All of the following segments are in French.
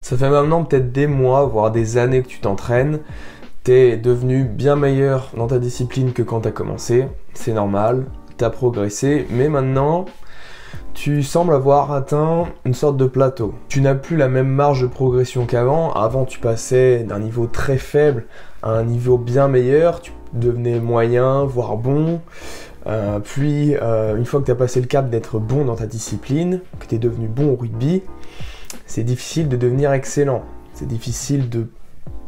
Ça fait maintenant peut-être des mois, voire des années que tu t'entraînes. T'es devenu bien meilleur dans ta discipline que quand t'as commencé. C'est normal, t'as progressé, mais maintenant, tu sembles avoir atteint une sorte de plateau. Tu n'as plus la même marge de progression qu'avant. Avant, tu passais d'un niveau très faible à un niveau bien meilleur. Tu devenais moyen, voire bon. Puis, une fois que tu as passé le cap d'être bon dans ta discipline, que tu es devenu bon au rugby, c'est difficile de devenir excellent. C'est difficile de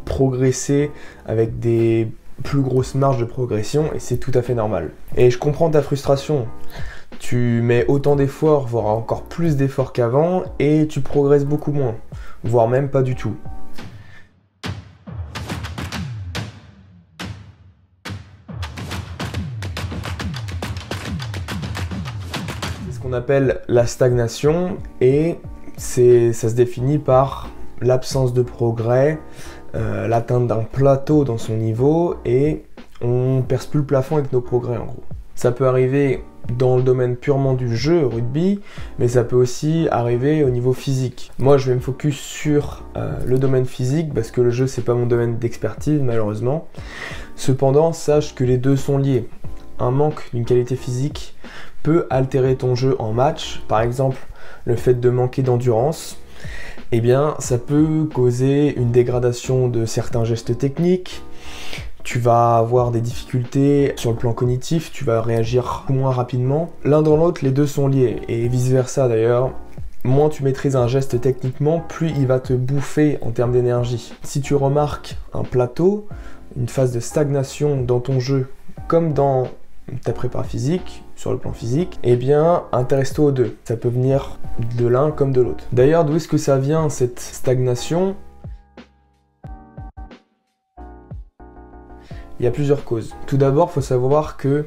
progresser avec des plus grosses marges de progression et c'est tout à fait normal. Et je comprends ta frustration. Tu mets autant d'efforts, voire encore plus d'efforts qu'avant et tu progresses beaucoup moins, voire même pas du tout. C'est ce qu'on appelle la stagnation et ça se définit par l'absence de progrès, l'atteinte d'un plateau dans son niveau et on perce plus le plafond avec nos progrès en gros. Ça peut arriver dans le domaine purement du jeu rugby, mais ça peut aussi arriver au niveau physique. Moi je vais me focus sur le domaine physique parce que le jeu c'est pas mon domaine d'expertise malheureusement. Cependant sache que les deux sont liés. Un manque d'une qualité physique peut altérer ton jeu en match, par exemple le fait de manquer d'endurance. Eh bien, ça peut causer une dégradation de certains gestes techniques. Tu vas avoir des difficultés sur le plan cognitif, tu vas réagir moins rapidement. L'un dans l'autre, les deux sont liés, et vice-versa d'ailleurs. Moins tu maîtrises un geste techniquement, plus il va te bouffer en termes d'énergie. Si tu remarques un plateau, une phase de stagnation dans ton jeu, comme dans ta prépa physique, sur le plan physique, eh bien, intéresse-toi aux deux. Ça peut venir de l'un comme de l'autre. D'ailleurs, d'où est-ce que ça vient, cette stagnation ? Il y a plusieurs causes. Tout d'abord, il faut savoir que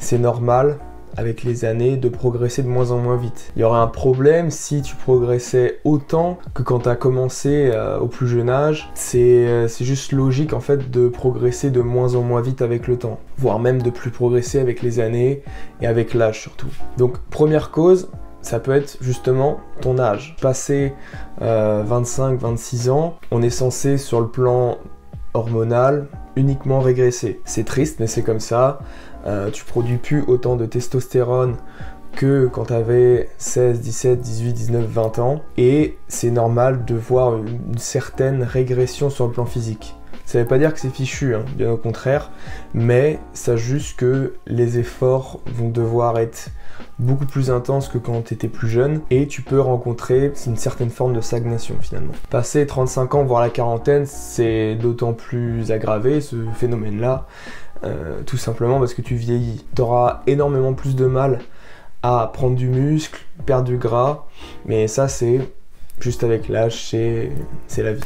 c'est normal, avec les années, de progresser de moins en moins vite. Il y aurait un problème si tu progressais autant que quand tu as commencé au plus jeune âge. C'est juste logique en fait de progresser de moins en moins vite avec le temps, voire même de plus progresser avec les années et avec l'âge surtout. Donc première cause, ça peut être justement ton âge. Passé 25-26 ans, on est censé sur le plan hormonal uniquement régresser. C'est triste mais c'est comme ça. Tu produis plus autant de testostérone que quand tu avais 16, 17, 18, 19, 20 ans et c'est normal de voir une certaine régression sur le plan physique. Ça veut pas dire que c'est fichu, hein, bien au contraire, mais sache juste que les efforts vont devoir être beaucoup plus intenses que quand tu étais plus jeune et tu peux rencontrer une certaine forme de stagnation finalement. Passer 35 ans, voire la quarantaine, c'est d'autant plus aggravé ce phénomène-là. Tout simplement parce que tu vieillis. Tu auras énormément plus de mal à prendre du muscle, perdre du gras, mais ça c'est juste avec l'âge, c'est la vie.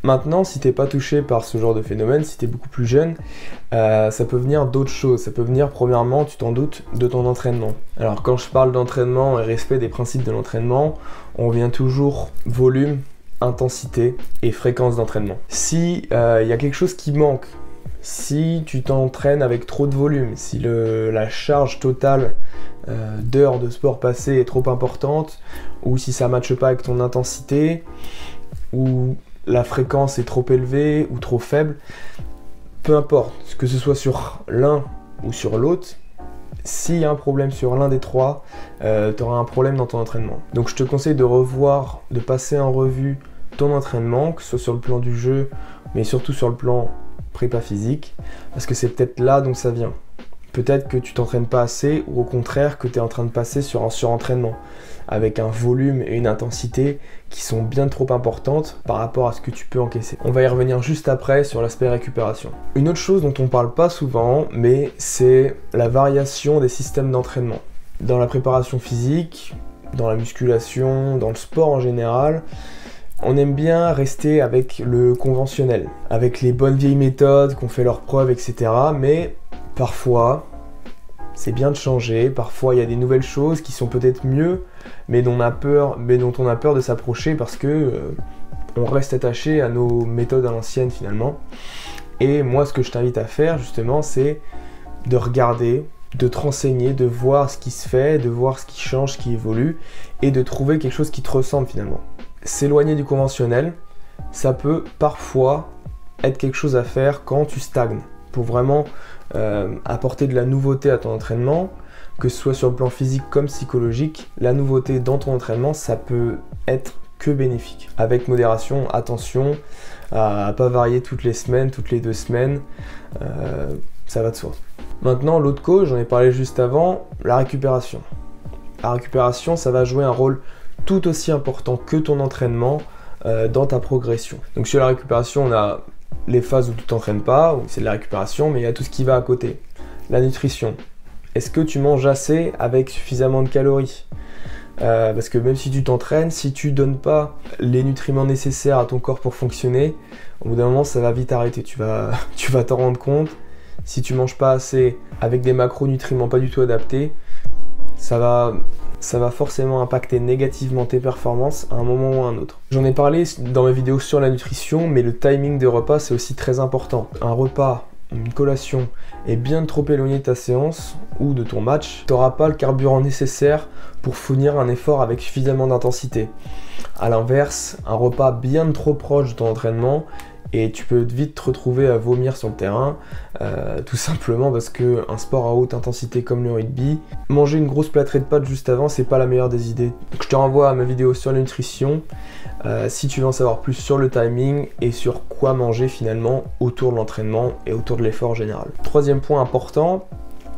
Maintenant, si t'es pas touché par ce genre de phénomène, si t'es beaucoup plus jeune, ça peut venir d'autres choses. Ça peut venir, premièrement, tu t'en doutes, de ton entraînement. Alors quand je parle d'entraînement et respect des principes de l'entraînement, on revient toujours volume, intensité et fréquence d'entraînement. Si y a quelque chose qui manque, si tu t'entraînes avec trop de volume, si la charge totale d'heures de sport passées est trop importante, ou si ça ne matche pas avec ton intensité, ou la fréquence est trop élevée ou trop faible, peu importe, que ce soit sur l'un ou sur l'autre, s'il y a un problème sur l'un des trois, tu auras un problème dans ton entraînement. Donc je te conseille de passer en revue ton entraînement, que ce soit sur le plan du jeu, mais surtout sur le plan prépa physique, parce que c'est peut-être là dont ça vient. Peut-être que tu t'entraînes pas assez, ou au contraire que tu es en train de passer sur un surentraînement, avec un volume et une intensité qui sont bien trop importantes par rapport à ce que tu peux encaisser. On va y revenir juste après sur l'aspect récupération. Une autre chose dont on parle pas souvent, mais c'est la variation des systèmes d'entraînement. Dans la préparation physique, dans la musculation, dans le sport en général, on aime bien rester avec le conventionnel, avec les bonnes vieilles méthodes qui ont fait leurs preuves, etc. Mais parfois, c'est bien de changer. Parfois, il y a des nouvelles choses qui sont peut-être mieux, mais dont on a peur de s'approcher parce que on reste attaché à nos méthodes à l'ancienne finalement. Et moi, ce que je t'invite à faire justement, c'est de regarder, de te renseigner, de voir ce qui se fait, de voir ce qui change, ce qui évolue, et de trouver quelque chose qui te ressemble finalement. s'éloigner du conventionnel, ça peut parfois être quelque chose à faire quand tu stagnes, pour vraiment apporter de la nouveauté à ton entraînement, que ce soit sur le plan physique comme psychologique. La nouveauté dans ton entraînement, ça peut être que bénéfique. Avec modération, attention à pas varier toutes les semaines, toutes les 2 semaines, ça va de soi. Maintenant, l'autre cause, j'en ai parlé juste avant, la récupération. La récupération, ça va jouer un rôle tout aussi important que ton entraînement dans ta progression. Donc sur la récupération, on a les phases où tu t'entraînes pas, où c'est de la récupération, mais il y a tout ce qui va à côté. La nutrition. Est-ce que tu manges assez avec suffisamment de calories ? Parce que même si tu t'entraînes, si tu donnes pas les nutriments nécessaires à ton corps pour fonctionner, au bout d'un moment ça va vite arrêter. Tu vas t'en rendre compte. Si tu manges pas assez avec des macronutriments pas du tout adaptés, ça va forcément impacter négativement tes performances à un moment ou à un autre. J'en ai parlé dans ma vidéo sur la nutrition, mais le timing des repas c'est aussi très important. Un repas, une collation est bien trop éloigné de ta séance ou de ton match, tu n'auras pas le carburant nécessaire pour fournir un effort avec suffisamment d'intensité. A l'inverse, un repas bien trop proche de ton entraînement et tu peux vite te retrouver à vomir sur le terrain, tout simplement parce qu'un sport à haute intensité comme le rugby, manger une grosse plâtrée de pâtes juste avant, c'est pas la meilleure des idées. Donc je te renvoie à ma vidéo sur la nutrition, si tu veux en savoir plus sur le timing et sur quoi manger finalement autour de l'entraînement et autour de l'effort général. Troisième point important,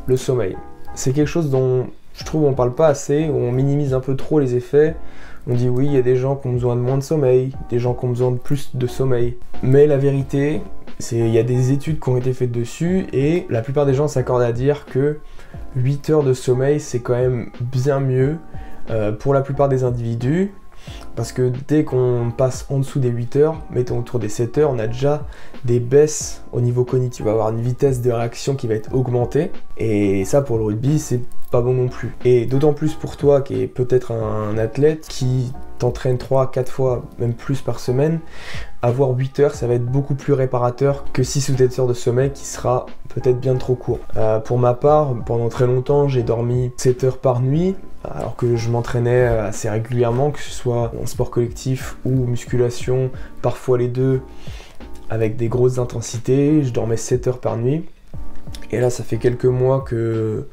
le sommeil. C'est quelque chose dont je trouve on parle pas assez, on minimise un peu trop les effets. On dit oui, il y a des gens qui ont besoin de moins de sommeil, des gens qui ont besoin de plus de sommeil. Mais la vérité, il y a des études qui ont été faites dessus et la plupart des gens s'accordent à dire que 8 heures de sommeil, c'est quand même bien mieux pour la plupart des individus. Parce que dès qu'on passe en dessous des 8 heures, mettons autour des 7 heures, on a déjà des baisses au niveau cognitif. On va avoir une vitesse de réaction qui va être augmentée. Et ça, pour le rugby, c'est pas bon non plus. Et d'autant plus pour toi qui est peut-être un athlète qui t'entraîne 3-4 fois, même plus par semaine, avoir 8 heures, ça va être beaucoup plus réparateur que 6 ou 7 heures de sommeil qui sera peut-être bien trop court. Pour ma part, pendant très longtemps, j'ai dormi 7 heures par nuit, alors que je m'entraînais assez régulièrement, que ce soit en sport collectif ou musculation, parfois les deux, avec des grosses intensités. Je dormais 7 heures par nuit. Et là, ça fait quelques mois que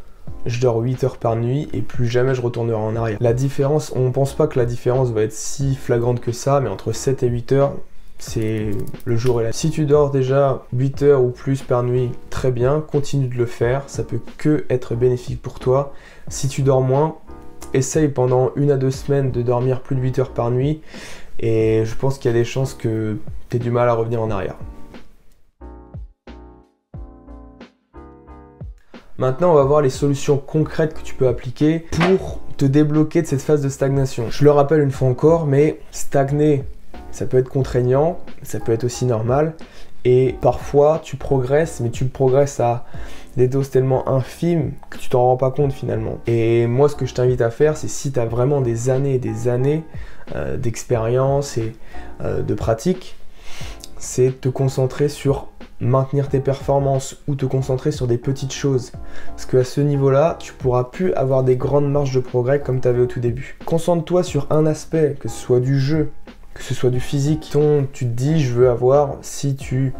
je dors 8 heures par nuit et plus jamais je retournerai en arrière. La différence, on ne pense pas que la différence va être si flagrante que ça, mais entre 7 et 8 heures, c'est le jour et la nuit. Si tu dors déjà 8 heures ou plus par nuit, très bien, continue de le faire, ça peut que être bénéfique pour toi. Si tu dors moins, essaye pendant 1 à 2 semaines de dormir plus de 8 heures par nuit et je pense qu'il y a des chances que tu aies du mal à revenir en arrière. Maintenant, on va voir les solutions concrètes que tu peux appliquer pour te débloquer de cette phase de stagnation. Je le rappelle une fois encore, mais stagner, ça peut être contraignant, ça peut être aussi normal. Et parfois, tu progresses, mais tu progresses à des doses tellement infimes que tu t'en rends pas compte finalement. Et moi, ce que je t'invite à faire, c'est si tu as vraiment des années et des années d'expérience et de pratique, c'est te concentrer sur maintenir tes performances ou te concentrer sur des petites choses. Parce qu'à ce niveau-là, tu pourras plus avoir des grandes marges de progrès comme tu avais au tout début. Concentre-toi sur un aspect, que ce soit du jeu, que ce soit du physique. Tu te dis, je veux avoir, si tu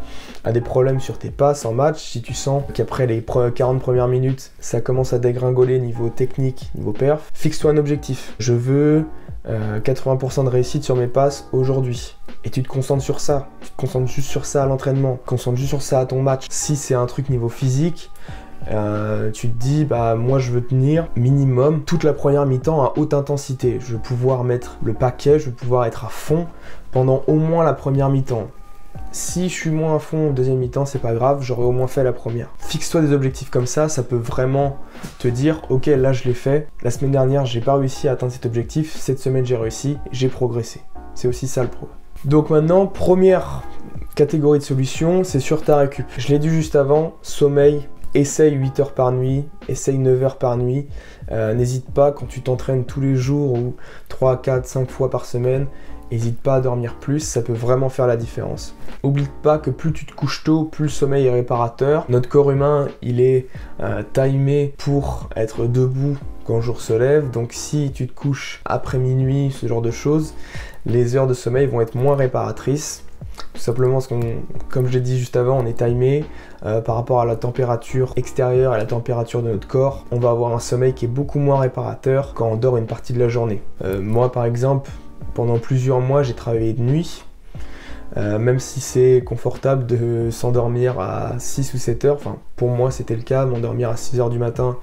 as des problèmes sur tes passes en match, si tu sens qu'après les 40 premières minutes, ça commence à dégringoler niveau technique, niveau perf, fixe-toi un objectif. Je veux 80% de réussite sur mes passes aujourd'hui. Et tu te concentres sur ça. Tu te concentres juste sur ça à l'entraînement. Tu te concentres juste sur ça à ton match. Si c'est un truc niveau physique, tu te dis, bah moi je veux tenir minimum toute la première mi-temps à haute intensité. Je veux pouvoir mettre le paquet, je veux pouvoir être à fond pendant au moins la première mi-temps. Si je suis moins à fond en deuxième mi-temps, c'est pas grave, j'aurais au moins fait la première. Fixe-toi des objectifs comme ça peut vraiment te dire, ok, là je l'ai fait. La semaine dernière, j'ai pas réussi à atteindre cet objectif. Cette semaine, j'ai réussi, j'ai progressé. C'est aussi ça le pro. Donc maintenant, première catégorie de solutions, c'est sur ta récup. Je l'ai dit juste avant, sommeil, essaye 8 heures par nuit, essaye 9 heures par nuit. N'hésite pas quand tu t'entraînes tous les jours ou 3, 4, 5 fois par semaine, n'hésite pas à dormir plus, ça peut vraiment faire la différence. Oublie pas que plus tu te couches tôt, plus le sommeil est réparateur. Notre corps humain, il est timé pour être debout quand le jour se lève. Donc si tu te couches après minuit, ce genre de choses, les heures de sommeil vont être moins réparatrices. Tout simplement parce qu'on, comme je l'ai dit juste avant, on est timé par rapport à la température extérieure et à la température de notre corps. On va avoir un sommeil qui est beaucoup moins réparateur quand on dort une partie de la journée. Moi par exemple, pendant plusieurs mois j'ai travaillé de nuit. Même si c'est confortable de s'endormir à 6 ou 7 heures, enfin pour moi c'était le cas, m'endormir à 6 heures du matin,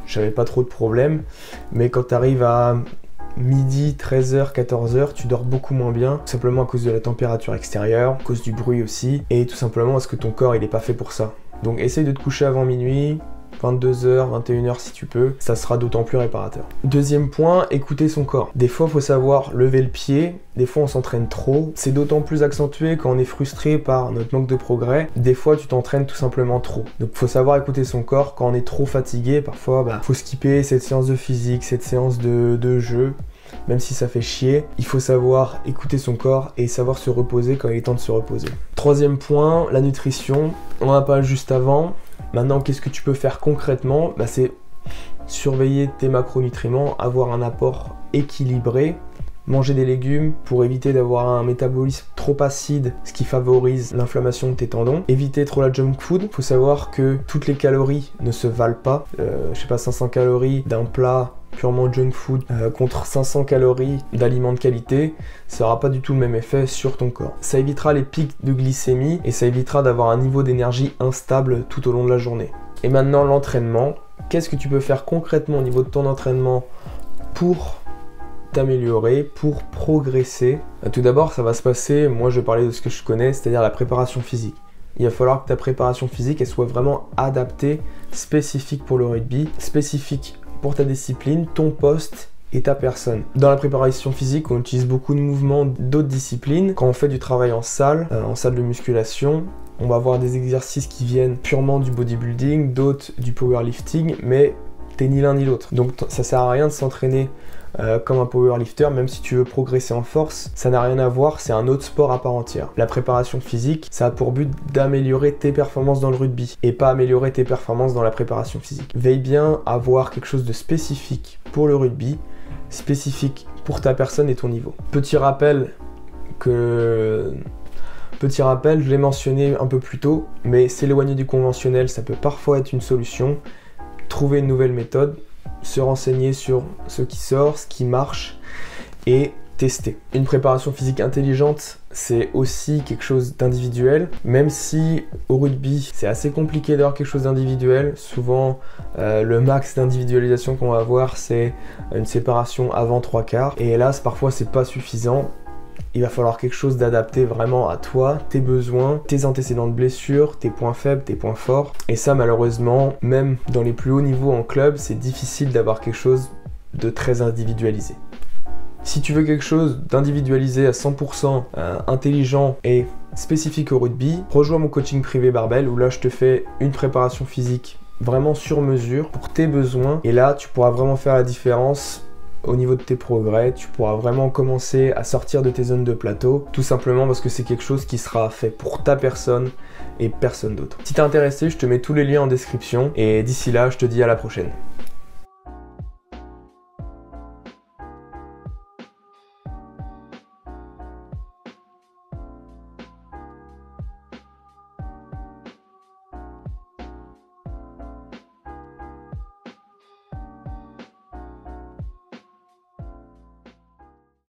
j'avais pas trop de problèmes, mais quand tu arrives à midi, 13h, 14h, tu dors beaucoup moins bien, tout simplement à cause de la température extérieure, à cause du bruit aussi, et tout simplement parce que ton corps il est pas fait pour ça. Donc essaye de te coucher avant minuit, 22h, 21h si tu peux, ça sera d'autant plus réparateur. Deuxième point, écouter son corps. Des fois, il faut savoir lever le pied, des fois on s'entraîne trop. C'est d'autant plus accentué quand on est frustré par notre manque de progrès. Des fois, tu t'entraînes tout simplement trop. Donc, il faut savoir écouter son corps quand on est trop fatigué. Parfois, faut skipper cette séance de physique, cette séance de jeu. Même si ça fait chier, il faut savoir écouter son corps et savoir se reposer quand il est temps de se reposer. Troisième point, la nutrition. On en a parlé juste avant. Maintenant, qu'est-ce que tu peux faire concrètement? C'est surveiller tes macronutriments, avoir un apport équilibré, manger des légumes pour éviter d'avoir un métabolisme trop acide, ce qui favorise l'inflammation de tes tendons. Éviter trop la junk food. Il faut savoir que toutes les calories ne se valent pas. 500 calories d'un plat purement junk food contre 500 calories d'aliments de qualité, ça n'aura pas du tout le même effet sur ton corps. Ça évitera les pics de glycémie et ça évitera d'avoir un niveau d'énergie instable tout au long de la journée. Et maintenant l'entraînement, qu'est-ce que tu peux faire concrètement au niveau de ton entraînement pour t'améliorer, pour progresser? Tout d'abord ça va se passer, moi je vais parler de ce que je connais, c'est-à-dire la préparation physique. Il va falloir que ta préparation physique elle soit vraiment adaptée, spécifique pour le rugby, spécifique pour ta discipline, ton poste et ta personne. Dans la préparation physique, on utilise beaucoup de mouvements d'autres disciplines. Quand on fait du travail en salle de musculation, on va avoir des exercices qui viennent purement du bodybuilding, d'autres du powerlifting, mais t'es ni l'un ni l'autre. Donc ça sert à rien de s'entraîner comme un powerlifter, même si tu veux progresser en force, ça n'a rien à voir, c'est un autre sport à part entière. La préparation physique, ça a pour but d'améliorer tes performances dans le rugby et pas améliorer tes performances dans la préparation physique. Veille bien à avoir quelque chose de spécifique pour le rugby, spécifique pour ta personne et ton niveau. Petit rappel, je l'ai mentionné un peu plus tôt, mais s'éloigner du conventionnel, ça peut parfois être une solution. Trouver une nouvelle méthode, se renseigner sur ce qui sort, ce qui marche et tester. Une préparation physique intelligente, c'est aussi quelque chose d'individuel, même si au rugby, c'est assez compliqué d'avoir quelque chose d'individuel. Souvent, le max d'individualisation qu'on va avoir, c'est une séparation avant 3/4. Et hélas, parfois, c'est pas suffisant. Il va falloir quelque chose d'adapté vraiment à toi, tes besoins, tes antécédents de blessures, tes points faibles, tes points forts. Et ça, malheureusement, même dans les plus hauts niveaux en club, c'est difficile d'avoir quelque chose de très individualisé. Si tu veux quelque chose d'individualisé à 100%, intelligent et spécifique au rugby, rejoins mon coaching privé Barbell où là, je te fais une préparation physique vraiment sur mesure pour tes besoins. Et là, tu pourras vraiment faire la différence au niveau de tes progrès, tu pourras vraiment commencer à sortir de tes zones de plateau, tout simplement parce que c'est quelque chose qui sera fait pour ta personne et personne d'autre. Si t'es intéressé, je te mets tous les liens en description et d'ici là, je te dis à la prochaine.